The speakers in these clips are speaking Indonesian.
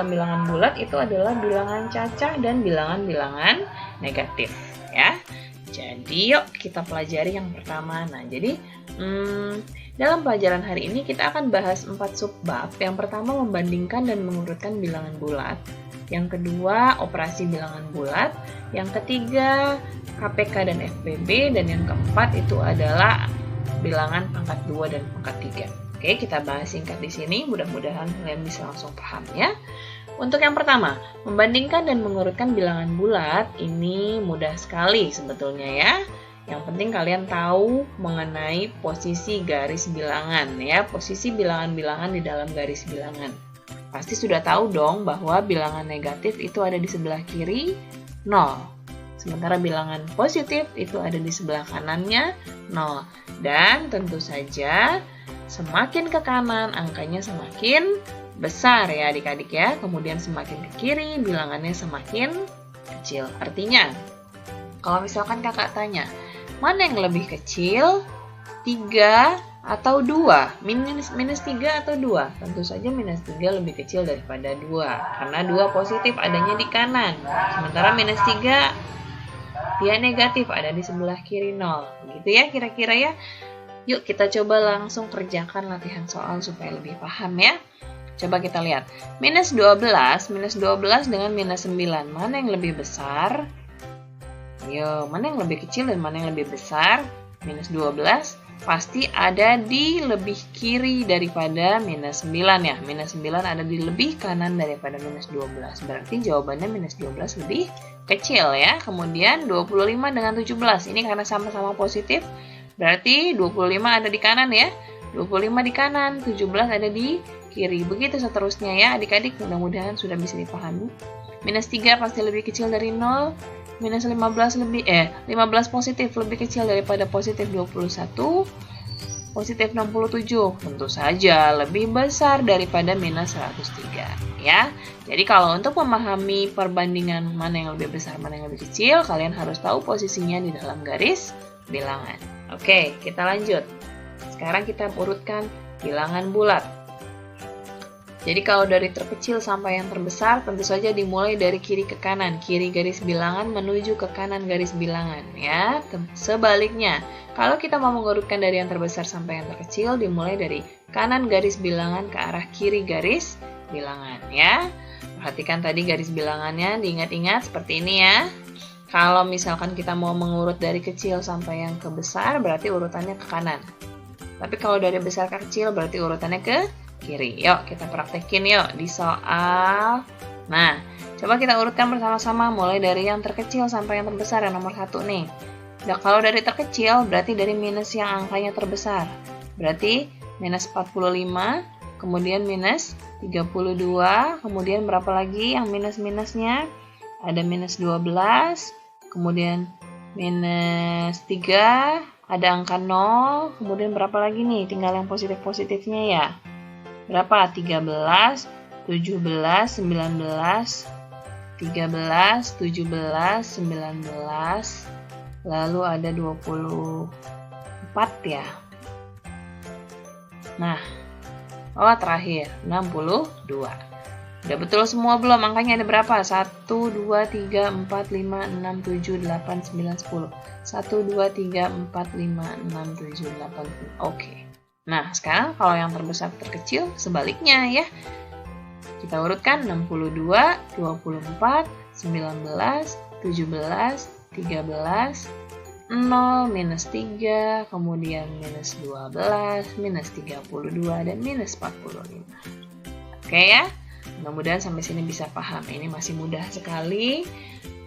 Bilangan bulat itu adalah bilangan cacah dan bilangan-bilangan negatif ya. Jadi yuk kita pelajari yang pertama. Nah, jadi dalam pelajaran hari ini kita akan bahas 4 subbab. Yang pertama membandingkan dan mengurutkan bilangan bulat. Yang kedua operasi bilangan bulat. Yang ketiga KPK dan FBB. Dan yang keempat itu adalah bilangan pangkat 2 dan pangkat 3. Oke, kita bahas singkat di sini. Mudah-mudahan kalian bisa langsung paham ya. Untuk yang pertama, membandingkan dan mengurutkan bilangan bulat, ini mudah sekali sebetulnya ya. Yang penting kalian tahu mengenai posisi garis bilangan ya, posisi bilangan-bilangan di dalam garis bilangan. Pasti sudah tahu dong bahwa bilangan negatif itu ada di sebelah kiri 0. Sementara bilangan positif itu ada di sebelah kanannya 0. Dan tentu saja semakin ke kanan angkanya semakin besar ya adik-adik ya, kemudian semakin ke kiri bilangannya semakin kecil. Artinya, kalau misalkan kakak tanya, mana yang lebih kecil, 3 atau 2? Minus 3 atau 2? Tentu saja minus 3 lebih kecil daripada 2, karena 2 positif adanya di kanan, sementara minus 3 dia negatif ada di sebelah kiri 0. Gitu ya kira-kira ya. Yuk kita coba langsung kerjakan latihan soal supaya lebih paham ya. Coba kita lihat, minus 12 dengan minus 9, mana yang lebih besar? Ayo, mana yang lebih kecil dan mana yang lebih besar? Minus 12 pasti ada di lebih kiri daripada minus 9 ya. Minus 9 ada di lebih kanan daripada minus 12. Berarti jawabannya minus 12 lebih kecil ya. Kemudian 25 dengan 17, ini karena sama-sama positif, berarti 25 ada di kanan ya. 25 di kanan, 17 ada di kiri. Begitu seterusnya ya adik-adik, mudah-mudahan sudah bisa dipahami. Minus 3 pasti lebih kecil dari 0. Minus 15 positif lebih kecil daripada positif 21. Positif 67 tentu saja lebih besar daripada minus 103 ya. Jadi kalau untuk memahami perbandingan mana yang lebih besar, mana yang lebih kecil, kalian harus tahu posisinya di dalam garis bilangan. Oke, kita lanjut. Sekarang kita urutkan bilangan bulat. Jadi kalau dari terkecil sampai yang terbesar, tentu saja dimulai dari kiri ke kanan. Kiri garis bilangan menuju ke kanan garis bilangan ya. Sebaliknya, kalau kita mau mengurutkan dari yang terbesar sampai yang terkecil, dimulai dari kanan garis bilangan ke arah kiri garis bilangan ya. Perhatikan tadi garis bilangannya, diingat-ingat seperti ini ya. Kalau misalkan kita mau mengurut dari kecil sampai yang ke besar, berarti urutannya ke kanan. Tapi kalau dari besar ke kecil, berarti urutannya ke kiri. Yuk, kita praktekin yuk di soal. Nah, coba kita urutkan bersama-sama mulai dari yang terkecil sampai yang terbesar, yang nomor 1 nih. Nah, kalau dari terkecil, berarti dari minus yang angkanya terbesar. Berarti minus 45, kemudian minus 32, kemudian berapa lagi yang minus-minusnya? Ada minus 12, kemudian minus 3, ada angka 0, kemudian berapa lagi nih? Tinggal yang positif-positifnya ya. Berapa? 13, 17, 19, 13, 17, 19, lalu ada 24 ya. Nah, terakhir 62. Udah betul semua belum? Angkanya ada berapa? 1, 2, 3, 4, 5, 6, 7, 8, 9, 10. 1, 2, 3, 4, 5, 6, 7, 8, 10. Oke. Nah, sekarang kalau yang terbesar terkecil, sebaliknya ya. Kita urutkan 62, 24, 19, 17, 13, 0, minus 3, kemudian minus 12, minus 32, dan minus 45. Oke ya? Mudah-mudahan sampai sini bisa paham. Ini masih mudah sekali.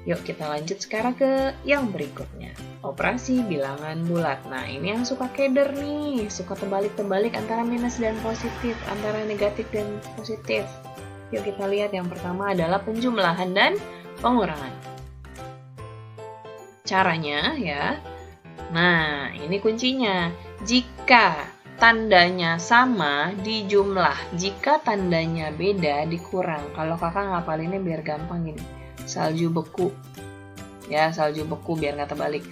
Yuk kita lanjut sekarang ke yang berikutnya. Operasi bilangan bulat. Nah, ini yang suka keder nih. Suka terbalik-terbalik antara minus dan positif, antara negatif dan positif. Yuk kita lihat yang pertama adalah penjumlahan dan pengurangan. Caranya ya. Nah, ini kuncinya. Jika tandanya sama dijumlah, jika tandanya beda dikurang. Kalau kakak ngapalinnya biar gampang gini. Salju beku. Ya, salju beku biar nggak terbalik.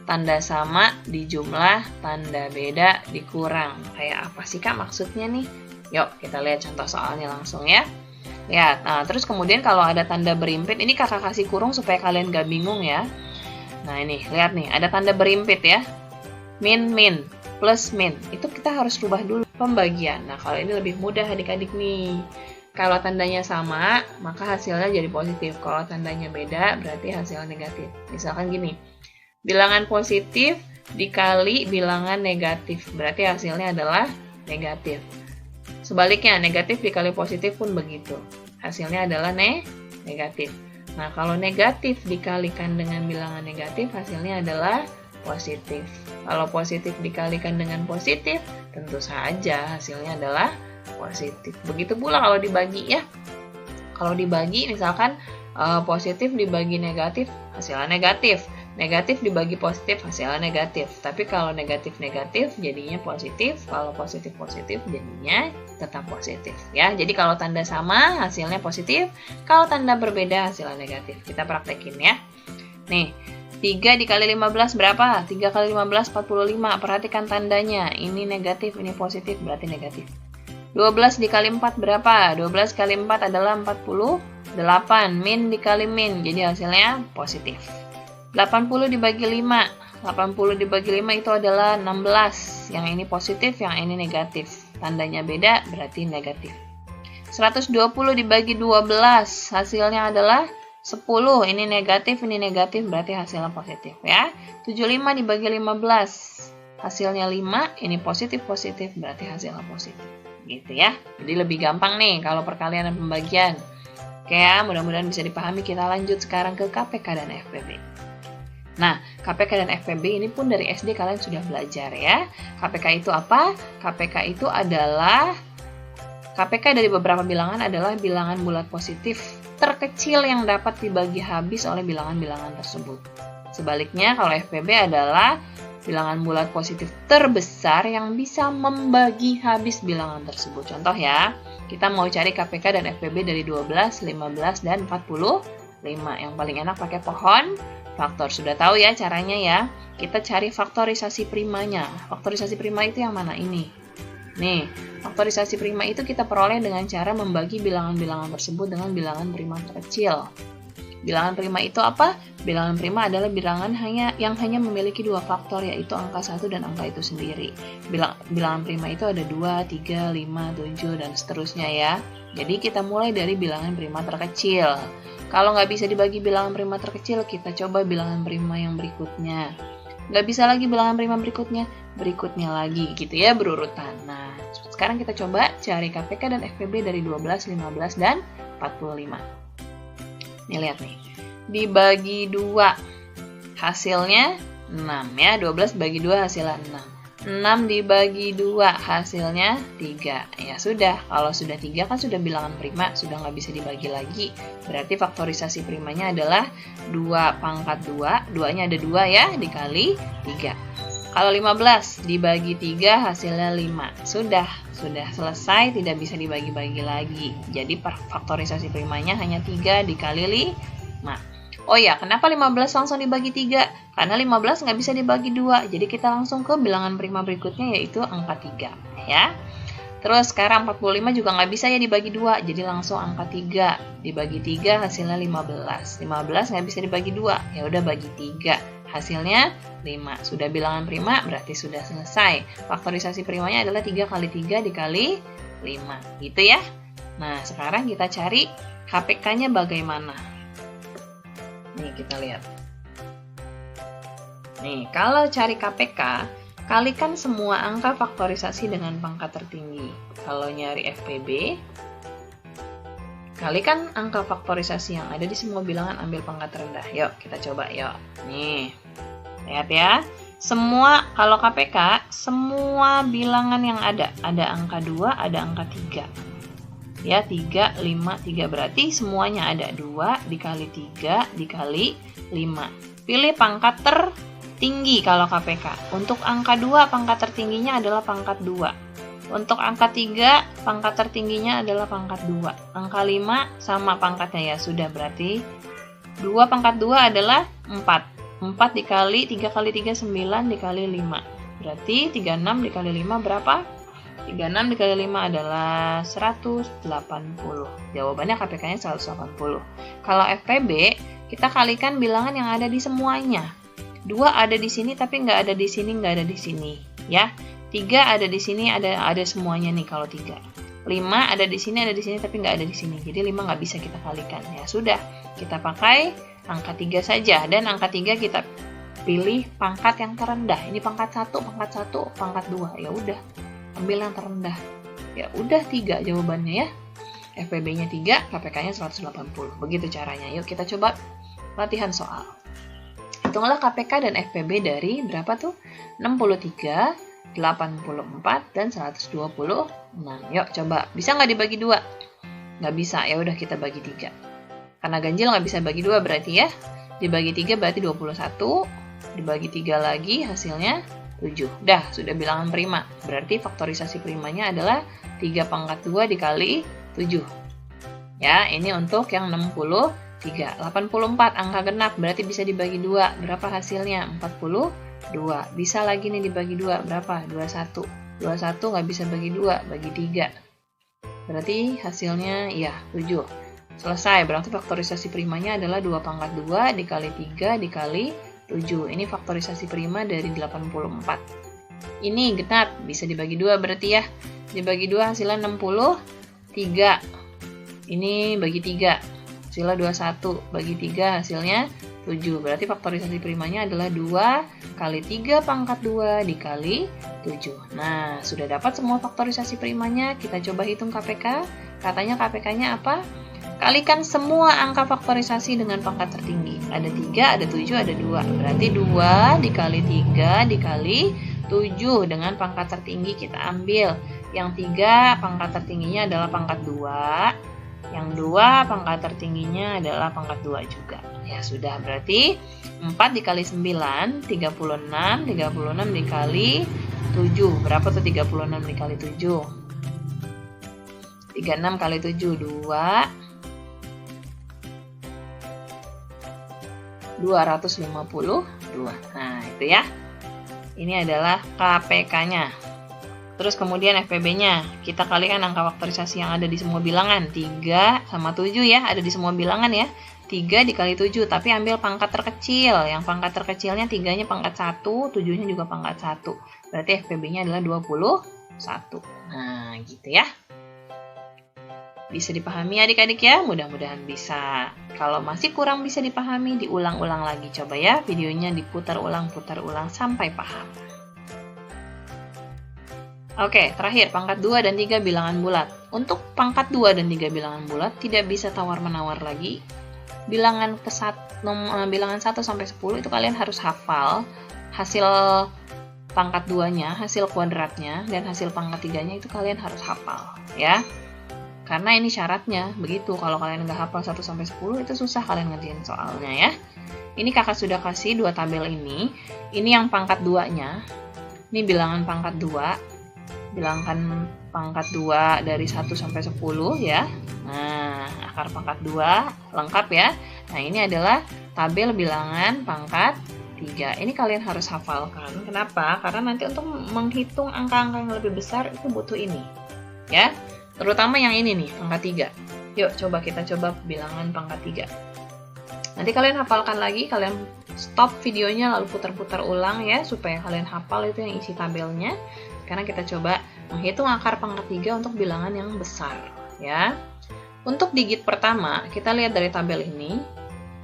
Tanda sama dijumlah, tanda beda dikurang. Kayak apa sih kak maksudnya nih? Yuk kita lihat contoh soalnya langsung ya. Lihat, nah terus kemudian kalau ada tanda berimpit, ini kakak kasih kurung supaya kalian gak bingung ya. Nah ini, lihat nih, ada tanda berimpit ya. Min, plus min. Itu kita harus rubah dulu pembagian. Nah kalau ini lebih mudah adik-adik nih. Kalau tandanya sama, maka hasilnya jadi positif. Kalau tandanya beda, berarti hasilnya negatif. Misalkan gini, bilangan positif dikali bilangan negatif. Berarti hasilnya adalah negatif. Sebaliknya, negatif dikali positif pun begitu. Hasilnya adalah negatif. Nah, kalau negatif dikalikan dengan bilangan negatif, hasilnya adalah positif. Kalau positif dikalikan dengan positif, tentu saja hasilnya adalah positif. Begitu pula kalau dibagi ya. Kalau dibagi, misalkan positif dibagi negatif, hasilnya negatif. Negatif dibagi positif, hasilnya negatif. Tapi kalau negatif-negatif, jadinya positif. Kalau positif-positif, jadinya tetap positif. Ya, jadi kalau tanda sama, hasilnya positif. Kalau tanda berbeda, hasilnya negatif. Kita praktekin ya. Nih, 3 dikali 15 berapa? 3 kali 15, 45. Perhatikan tandanya. Ini negatif, ini positif, berarti negatif. 12 dikali 4 berapa? 12 kali 4 adalah 48. Min dikali min, jadi hasilnya positif. 80 dibagi 5. 80 dibagi 5 itu adalah 16. Yang ini positif, yang ini negatif. Tandanya beda, berarti negatif. 120 dibagi 12. Hasilnya adalah 10. Ini negatif, berarti hasilnya positif ya. 75 dibagi 15. Hasilnya 5. Ini positif, berarti hasilnya positif. Gitu ya. Jadi lebih gampang nih kalau perkalian dan pembagian. Oke ya, mudah-mudahan bisa dipahami. Kita lanjut sekarang ke KPK dan FPB. Nah, KPK dan FPB ini pun dari SD kalian sudah belajar ya. KPK itu apa? KPK itu adalah KPK dari beberapa bilangan adalah bilangan bulat positif terkecil yang dapat dibagi habis oleh bilangan-bilangan tersebut. Sebaliknya, kalau FPB adalah bilangan bulat positif terbesar yang bisa membagi habis bilangan tersebut. Contoh ya, kita mau cari KPK dan FPB dari 12, 15, dan 45. Yang paling enak pakai pohon faktor. Sudah tahu ya caranya ya. Kita cari faktorisasi primanya. Faktorisasi prima itu yang mana ini? Nih, faktorisasi prima itu kita peroleh dengan cara membagi bilangan-bilangan tersebut dengan bilangan prima terkecil. Bilangan prima itu apa? Bilangan prima adalah bilangan yang hanya memiliki dua faktor, yaitu angka 1 dan angka itu sendiri. Bilangan prima itu ada 2, 3, 5, 7, dan seterusnya ya. Jadi kita mulai dari bilangan prima terkecil. Kalau nggak bisa dibagi bilangan prima terkecil, kita coba bilangan prima yang berikutnya. Nggak bisa lagi bilangan prima berikutnya lagi gitu ya, berurutan. Nah, sekarang kita coba cari KPK dan FPB dari 12, 15, dan 45. Nih lihat nih, dibagi 2 hasilnya 6 ya, 12 bagi 2 hasilnya 6. 6 dibagi 2 hasilnya 3. Ya sudah, kalau sudah 3 kan sudah bilangan prima, sudah nggak bisa dibagi lagi. Berarti faktorisasi primanya adalah 2 pangkat 2, 2-nya ada 2 ya, dikali 3. Kalau 15 dibagi 3 hasilnya 5. Sudah selesai, tidak bisa dibagi-bagi lagi. Jadi faktorisasi primanya hanya 3 dikali 5. Oh ya, kenapa 15 langsung dibagi 3? Karena 15 nggak bisa dibagi 2. Jadi kita langsung ke bilangan prima berikutnya, yaitu angka 3. Ya. Terus sekarang 45 juga nggak bisa ya dibagi 2. Jadi langsung angka 3. Dibagi 3 hasilnya 15. 15 nggak bisa dibagi 2. Ya udah bagi 3. Hasilnya 5. Sudah bilangan prima, berarti sudah selesai. Faktorisasi primanya adalah 3 kali 3 dikali 5. Gitu ya. Nah, sekarang kita cari KPK-nya bagaimana. Nih, kita lihat. Nih, kalau cari KPK, kalikan semua angka faktorisasi dengan pangkat tertinggi. Kalau nyari FPB, kalikan angka faktorisasi yang ada di semua bilangan, ambil pangkat rendah. Yuk, kita coba yuk. Nih, lihat ya. Kalau KPK, semua bilangan yang ada angka 2, ada angka 3. Ya, 3, 5, 3 berarti semuanya ada 2 dikali 3 dikali 5. Pilih pangkat tertinggi kalau KPK. Untuk angka 2 pangkat tertingginya adalah pangkat 2. Untuk angka 3 pangkat tertingginya adalah pangkat 2. Angka 5 sama pangkatnya ya, sudah berarti 2 pangkat 2 adalah 4. 4 dikali 3 kali 3 9 dikali 5. Berarti 36 dikali 5 berapa? 36 dikali 5 adalah 180. Jawabannya KPK-nya 180. Kalau FPB, kita kalikan bilangan yang ada di semuanya. 2 ada di sini tapi nggak ada di sini, nggak ada di sini. Ya, 3 ada di sini, ada semuanya nih kalau 3. 5 ada di sini tapi nggak ada di sini. Jadi 5 nggak bisa kita kalikan. Ya sudah, kita pakai angka 3 saja. Dan angka 3 kita pilih pangkat yang terendah. Ini pangkat 1, pangkat 2. Ya udah, ambil yang terendah. Ya udah 3 jawabannya ya. FPB-nya 3, KPK-nya 180. Begitu caranya. Yuk kita coba latihan soal. Hitunglah KPK dan FPB dari berapa tuh? 63, 84, dan 126. Yuk coba. Bisa nggak dibagi 2? Nggak bisa. Ya udah kita bagi 3. Karena ganjil nggak bisa bagi 2 berarti ya. Dibagi 3 berarti 21. Dibagi 3 lagi hasilnya 7. Dah, sudah bilangan prima. Berarti faktorisasi primanya adalah 3 pangkat 2 dikali 7. Ya, ini untuk yang 63. 84 angka genap berarti bisa dibagi 2. Berapa hasilnya? 42. Bisa lagi nih dibagi 2. Berapa? 21. 21 nggak bisa bagi 2, bagi 3. Berarti hasilnya ya 7. Selesai, berarti faktorisasi primanya adalah 2 pangkat 2 dikali 3 dikali 7. Ini faktorisasi prima dari 84. Ini genap, bisa dibagi 2 berarti ya. Dibagi 2 hasilnya 63. Ini bagi 3. Hasilnya 21. Bagi 3 hasilnya 7. Berarti faktorisasi primanya adalah 2 kali 3 pangkat 2 dikali 7. Nah, sudah dapat semua faktorisasi primanya. Kita coba hitung KPK. Katanya KPK-nya apa? Kalikan semua angka faktorisasi dengan pangkat tertinggi. Ada 3, ada 7, ada 2. Berarti 2 dikali 3 dikali 7 dengan pangkat tertinggi kita ambil. Yang 3 pangkat tertingginya adalah pangkat 2. Yang 2 pangkat tertingginya adalah pangkat 2 juga. Ya sudah, berarti 4 dikali 9, 36. 36 dikali 7. Berapa tuh 36 dikali 7? 36 kali 7, 2. 252. Nah, itu ya. Ini adalah KPK-nya. Terus kemudian FPB-nya. Kita kalikan angka faktorisasi yang ada di semua bilangan. 3 sama 7 ya, ada di semua bilangan ya. 3 dikali 7, tapi ambil pangkat terkecil. Yang pangkat terkecilnya 3-nya pangkat 1, 7-nya juga pangkat 1. Berarti FPB-nya adalah 21. Nah, gitu ya. Bisa dipahami adik-adik ya? Mudah-mudahan bisa. Kalau masih kurang bisa dipahami, diulang-ulang lagi. Coba ya, videonya diputar ulang sampai paham. Oke, terakhir pangkat 2 dan 3 bilangan bulat. Untuk pangkat 2 dan 3 bilangan bulat tidak bisa tawar-menawar lagi. Bilangan 1 sampai 10 itu kalian harus hafal hasil pangkat 2-nya, hasil kuadratnya, dan hasil pangkat 3-nya itu kalian harus hafal ya. Karena ini syaratnya, begitu. Kalau kalian nggak hafal 1 sampai 10 itu susah kalian ngerjain soalnya ya. Ini kakak sudah kasih 2 tabel ini. Ini yang pangkat 2-nya. Ini bilangan pangkat 2. Bilangan pangkat 2 dari 1 sampai 10 ya. Nah, akar pangkat 2 lengkap ya. Nah, ini adalah tabel bilangan pangkat 3. Ini kalian harus hafalkan. Kenapa? Karena nanti untuk menghitung angka-angka yang lebih besar itu butuh ini. Ya. Terutama yang ini nih, pangkat 3. Yuk, kita coba bilangan pangkat 3. Nanti kalian hafalkan lagi, kalian stop videonya lalu putar-putar ulang ya, supaya kalian hafal itu yang isi tabelnya. Sekarang kita coba menghitung akar pangkat 3 untuk bilangan yang besar ya. Untuk digit pertama, kita lihat dari tabel ini.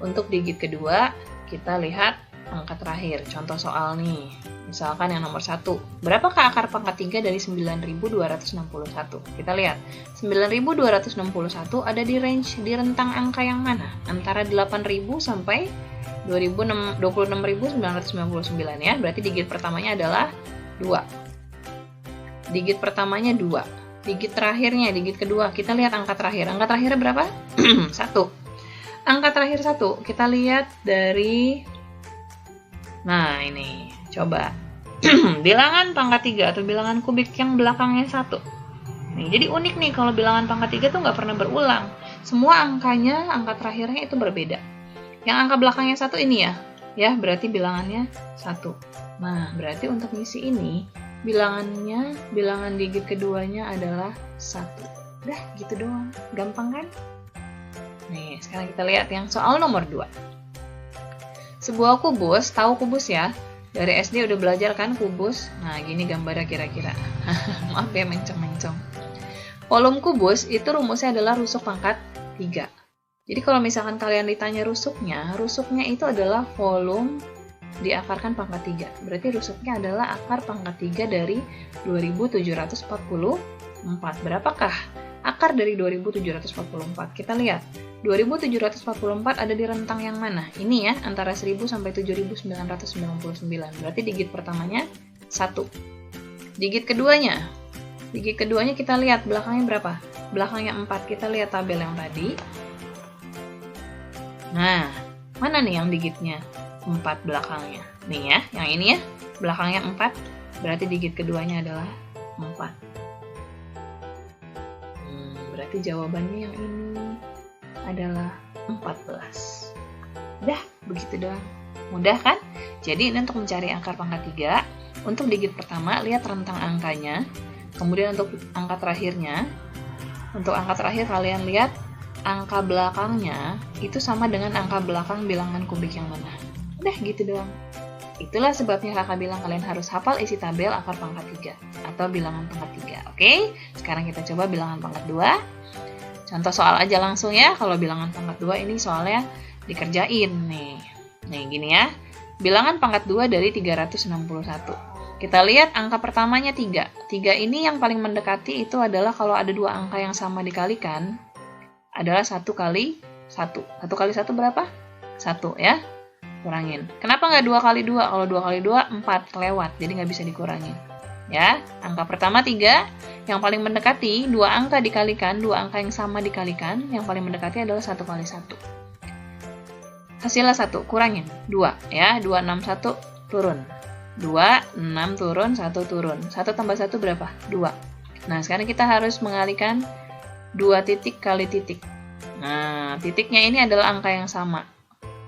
Untuk digit kedua, kita lihat angka terakhir. Contoh soal nih. Misalkan yang nomor 1. Berapakah akar pangkat 3 dari 9.261? Kita lihat. 9.261 ada di range, di rentang angka yang mana? Antara 8.000 sampai 26.999 ya. Berarti digit pertamanya adalah 2. Digit pertamanya 2. Digit terakhirnya, digit kedua. Kita lihat angka terakhir. Angka terakhirnya berapa? 1. Angka terakhir 1. Kita lihat dari... Nah, ini. Coba. Bilangan pangkat 3 atau bilangan kubik yang belakangnya 1. Nih, jadi unik nih kalau bilangan pangkat 3 tuh nggak pernah berulang. Semua angkanya, angka terakhirnya itu berbeda. Yang angka belakangnya 1 ini ya. Ya, berarti bilangannya 1. Nah, berarti untuk misi ini, bilangan digit keduanya adalah 1. Udah, gitu doang. Gampang kan? Nih, sekarang kita lihat yang soal nomor 2. Sebuah kubus, tahu kubus ya? Dari SD udah belajar kan kubus? Nah, gini gambarnya kira-kira. Maaf ya, mencong-mencong. Volume kubus itu rumusnya adalah rusuk pangkat 3. Jadi kalau misalkan kalian ditanya rusuknya itu adalah volume diakarkan pangkat 3. Berarti rusuknya adalah akar pangkat 3 dari 2744. Berapakah akar dari 2744? Kita lihat. 2744 ada di rentang yang mana? Ini ya, antara 1000 sampai 7999. Berarti digit pertamanya 1. Digit keduanya kita lihat belakangnya berapa? Belakangnya 4. Kita lihat tabel yang tadi. Nah, mana nih yang digitnya 4 belakangnya? Nih ya, yang ini ya, belakangnya 4, berarti digit keduanya adalah 4. Berarti jawabannya yang ini adalah 14. Udah, begitu doang. Mudah kan? Jadi ini untuk mencari akar pangkat 3, untuk digit pertama, lihat rentang angkanya. Kemudian untuk angka terakhirnya, untuk angka terakhir kalian lihat angka belakangnya itu sama dengan angka belakang bilangan kubik yang mana. Udah gitu doang. Itulah sebabnya kakak bilang kalian harus hafal isi tabel akar pangkat 3 atau bilangan pangkat 3. Oke, sekarang kita coba bilangan pangkat 2. Contoh soal aja langsung ya. Kalau bilangan pangkat 2 ini soalnya dikerjain nih. Nih gini ya. Bilangan pangkat 2 dari 361. Kita lihat angka pertamanya 3. 3 ini yang paling mendekati itu adalah kalau ada dua angka yang sama dikalikan adalah 1 kali 1. 1 kali 1 berapa? 1 ya. Kurangin. Kenapa nggak 2 kali 2? Kalau 2 kali 2, 4 lewat. Jadi nggak bisa dikurangin. Ya, angka pertama 3. Yang paling mendekati, dua angka dikalikan, dua angka yang sama dikalikan. Yang paling mendekati adalah 1 kali 1. Hasilnya 1, kurangin. 2 ya. 2, 6, 1 turun. 2, 6 turun, 1 turun. 1 tambah 1 berapa? 2. Nah, sekarang kita harus mengalihkan 2 titik kali titik. Nah, titiknya ini adalah angka yang sama.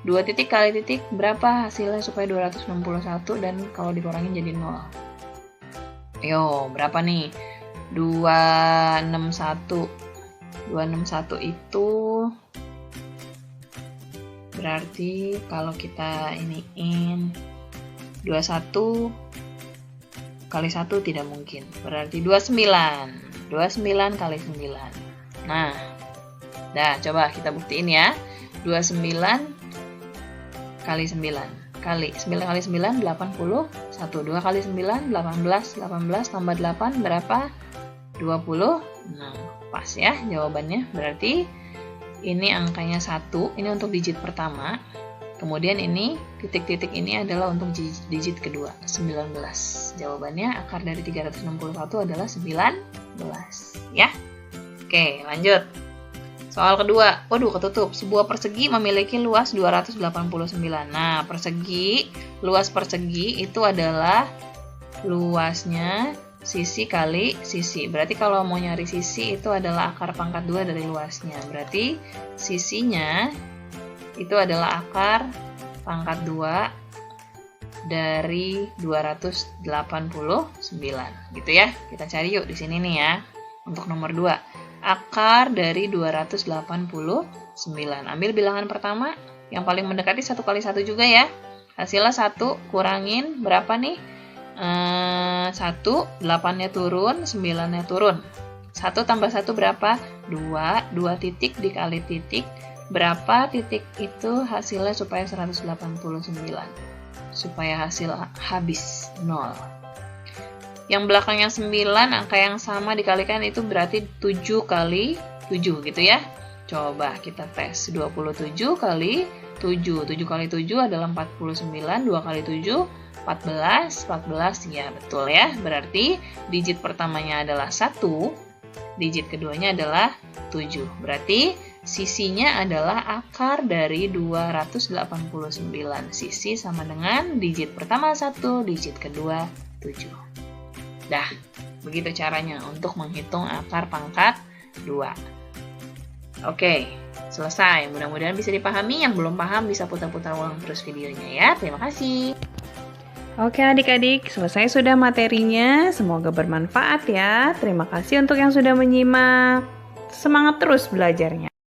2 titik kali titik berapa hasilnya supaya 261 dan kalau dikurangin jadi 0. Yo, berapa nih? 261. 261 itu berarti kalau kita iniin 21 kali 1 tidak mungkin. Berarti 29. 29 kali 9. Nah, dah coba kita buktiin ya. 29 kali 9 kali 9 kali 9 81. 2 kali 9 18. 18 tambah 8 berapa? 20. Nah, pas ya jawabannya. Berarti ini angkanya 1. Ini untuk digit pertama. Kemudian ini titik-titik ini adalah untuk digit kedua, 19. Jawabannya akar dari 361 adalah 19 ya. Oke, lanjut. Soal kedua, waduh ketutup. Sebuah persegi memiliki luas 289. Nah, luas persegi itu adalah luasnya sisi kali sisi. Berarti kalau mau nyari sisi itu adalah akar pangkat 2 dari luasnya. Berarti sisinya itu adalah akar pangkat 2 dari 289. Gitu ya. Kita cari yuk di sini nih ya. Untuk nomor 2. Akar dari 289. Ambil bilangan pertama, yang paling mendekati 1 kali 1 juga ya. Hasilnya 1, kurangin berapa nih? 1, 8-nya turun, 9-nya turun. 1 tambah 1 berapa? 2, 2 titik dikali titik. Berapa titik itu hasilnya supaya 189? Supaya hasil habis 0. Yang belakangnya 9, angka yang sama dikalikan itu berarti 7 kali 7 gitu ya. Coba kita tes. 27 kali 7. 7 kali 7 adalah 49. 2 kali 7, 14. 14, ya betul ya. Berarti digit pertamanya adalah 1. Digit keduanya adalah 7. Berarti sisinya adalah akar dari 289. Sisi sama dengan digit pertama 1, digit kedua 7. Dah, begitu caranya untuk menghitung akar pangkat 2. Oke, selesai. Mudah-mudahan bisa dipahami. Yang belum paham bisa putar-putar ulang terus videonya ya. Terima kasih. Oke adik-adik, selesai sudah materinya. Semoga bermanfaat ya. Terima kasih untuk yang sudah menyimak. Semangat terus belajarnya.